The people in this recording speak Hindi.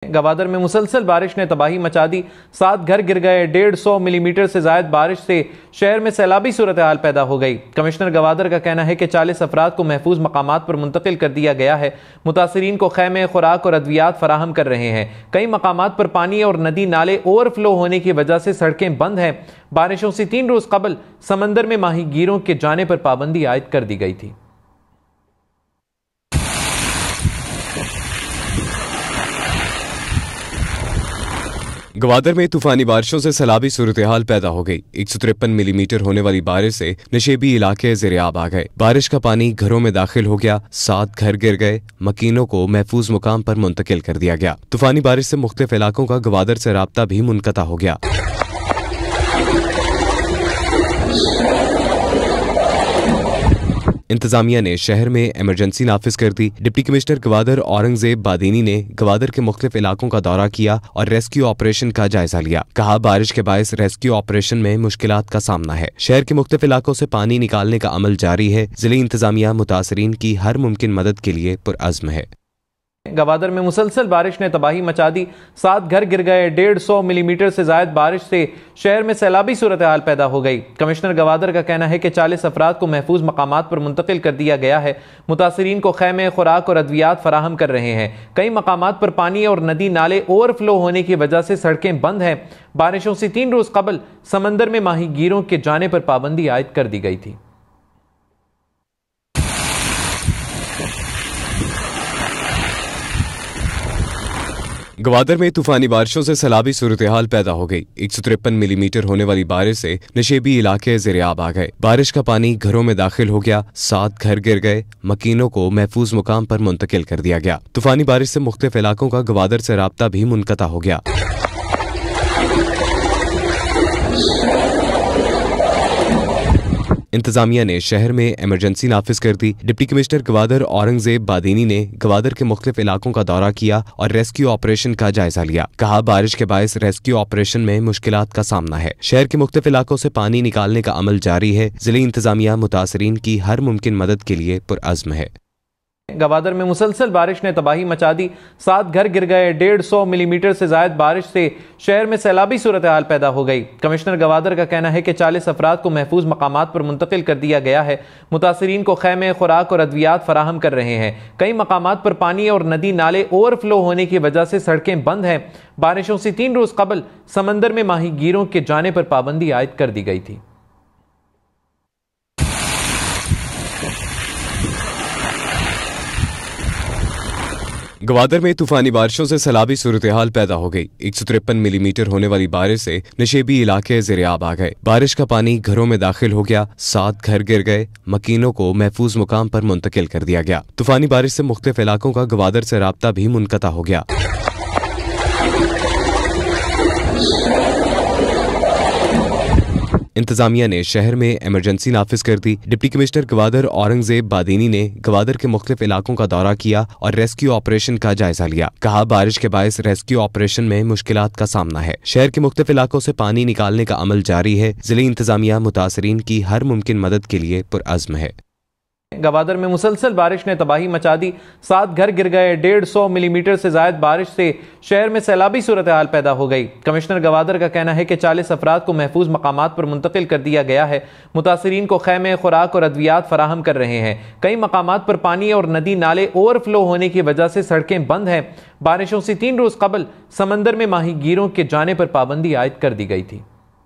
गवादर में मुसलसल बारिश ने तबाही मचा दी। 7 घर गिर गए। 150 मिलीमीटर से ज्यादा बारिश से शहर में सैलाबी सूरत हाल पैदा हो गई। कमिश्नर गवादर का कहना है कि 40 अफराद को महफूज मकामात पर मुंतकिल कर दिया गया है। मुतासरीन को खैमे, खुराक और अद्वियात फराहम कर रहे हैं। कई मकामात पर पानी और नदी नाले ओवरफ्लो होने की वजह से सड़कें बंद हैं। बारिशों से 3 रोज कबल समंदर में माहीगीरों के जाने पर पाबंदी आयद कर दी गई थी। गवादर में तूफानी बारिशों से सैलाबी सूरत हाल पैदा हो गई। 153 मिलीमीटर होने वाली बारिश से नशेबी इलाके ज़ेरियाब आ गए। बारिश का पानी घरों में दाखिल हो गया। 7 घर गिर गए। मकीनों को महफूज मुकाम पर मुंतकिल कर दिया गया। तूफानी बारिश से मुख्तलिफ इलाकों का गवादर से राब्ता भी मुनक़ता हो गया। इंतजामिया ने शहर में इमरजेंसी नाफिज कर दी। डिप्टी कमिश्नर गवादर औरंगजेब बादीनी ने गवादर के मुख्तलिफ इलाकों का दौरा किया और रेस्क्यू ऑपरेशन का जायजा लिया। कहा, बारिश के बायस रेस्क्यू ऑपरेशन में मुश्किलात का सामना है। शहर के मुख्तलिफ इलाकों से पानी निकालने का अमल जारी है। जिले इंतजामिया मुतासरीन की हर मुमकिन मदद के लिए पुरअज़्म है। गवादर में मुसलसल बारिश ने तबाही मचा दी। 7 घर गिर गए। 150 मिलीमीटर से ज्यादा बारिश से शहर में सैलाबी सूरत हाल पैदा हो गई। कमिश्नर गवादर का कहना है कि 40 अफराद को महफूज मकामात पर मुंतकिल कर दिया गया है। मुतासरीन को खैमे, खुराक और अद्वियात फराहम कर रहे हैं। कई मकामात पर पानी और नदी नाले ओवरफ्लो होने की वजह से सड़कें बंद हैं। बारिशों से 3 रोज कबल समंदर में माहीगीरों के जाने पर पाबंदी आयद कर दी गई थी। गवादर में तूफानी बारिशों से सैलाबी सूरत हाल पैदा हो गई। 153 मिलीमीटर होने वाली बारिश से नशेबी इलाके ज़ेरियाब आ गए। बारिश का पानी घरों में दाखिल हो गया। 7 घर गिर गए। मकीनों को महफूज मुकाम पर मुंतकिल कर दिया गया। तूफानी बारिश से मुख्तलिफ इलाकों का गवादर से राब्ता भी मुनक़ता हो गया। इंतजामिया ने शहर में इमरजेंसी नाफिज कर दी। डिप्टी कमिश्नर गवादर औरंगजेब बादीनी ने गवादर के मुख्तलिफ इलाकों का दौरा किया और रेस्क्यू ऑपरेशन का जायजा लिया। कहा, बारिश के बायस रेस्क्यू ऑपरेशन में मुश्किलात का सामना है। शहर के मुख्तलिफ इलाकों से पानी निकालने का अमल जारी है। जिले इंतजामिया मुतासरीन की हर मुमकिन मदद के लिए पुरअज़्म है। गवादर में मुसलसल बारिश ने तबाही मचा दी। 7 घर गिर गए। 150 मिलीमीटर से ज्यादा बारिश से शहर में सैलाबी सूरत हाल पैदा हो गई। कमिश्नर गवादर का कहना है कि 40 अफराद को महफूज मकामात पर मुंतकिल कर दिया गया है। मुतासरीन को खैमे, खुराक और अद्वियात फराहम कर रहे हैं। कई मकामात पर पानी और नदी नाले ओवरफ्लो होने की वजह से सड़कें बंद हैं। बारिशों से 3 रोज कबल समंदर में माहीगीरों के जाने पर पाबंदी आयद कर दी गई थी। गवादर में तूफानी बारिशों से सैलाबी सूरत हाल पैदा हो गई। 153 मिलीमीटर होने वाली बारिश से नशेबी इलाके ज़ेरियाब आ गए। बारिश का पानी घरों में दाखिल हो गया। 7 घर गिर गए। मकीनों को महफूज मुकाम पर मुंतकिल कर दिया गया। तूफानी बारिश से मुख्तलिफ इलाकों का गवादर से राब्ता भी मुनक़ता हो गया। इंतजामिया ने शहर में इमरजेंसी नाफिज कर दी। डिप्टी कमिश्नर गवादर औरंगजेब बादीनी ने गवादर के मुख्तलिफ इलाकों का दौरा किया और रेस्क्यू ऑपरेशन का जायजा लिया। कहा, बारिश के बायस रेस्क्यू ऑपरेशन में मुश्किलात का सामना है। शहर के मुख्तलिफ इलाकों से पानी निकालने का अमल जारी है। जिले इंतजामिया मुतासरीन की हर मुमकिन मदद के लिए पुरअज़्म है। गवादर में मुसलसल बारिश ने तबाही मचा दी। 7 घर गिर गए। 150 मिलीमीटर से ज्यादा बारिश से शहर में सैलाबी सूरत हाल पैदा हो गई। कमिश्नर गवादर का कहना है कि 40 अफराद को महफूज मकामात पर मुंतकिल कर दिया गया है। मुतासरीन को खैमे, खुराक और अद्वियात फराहम कर रहे हैं। कई मकामात पर पानी और नदी नाले ओवरफ्लो होने की वजह से सड़कें बंद हैं। बारिशों से 3 रोज कबल समंदर में माहीगीरों के जाने पर पाबंदी आयद कर दी गई थी।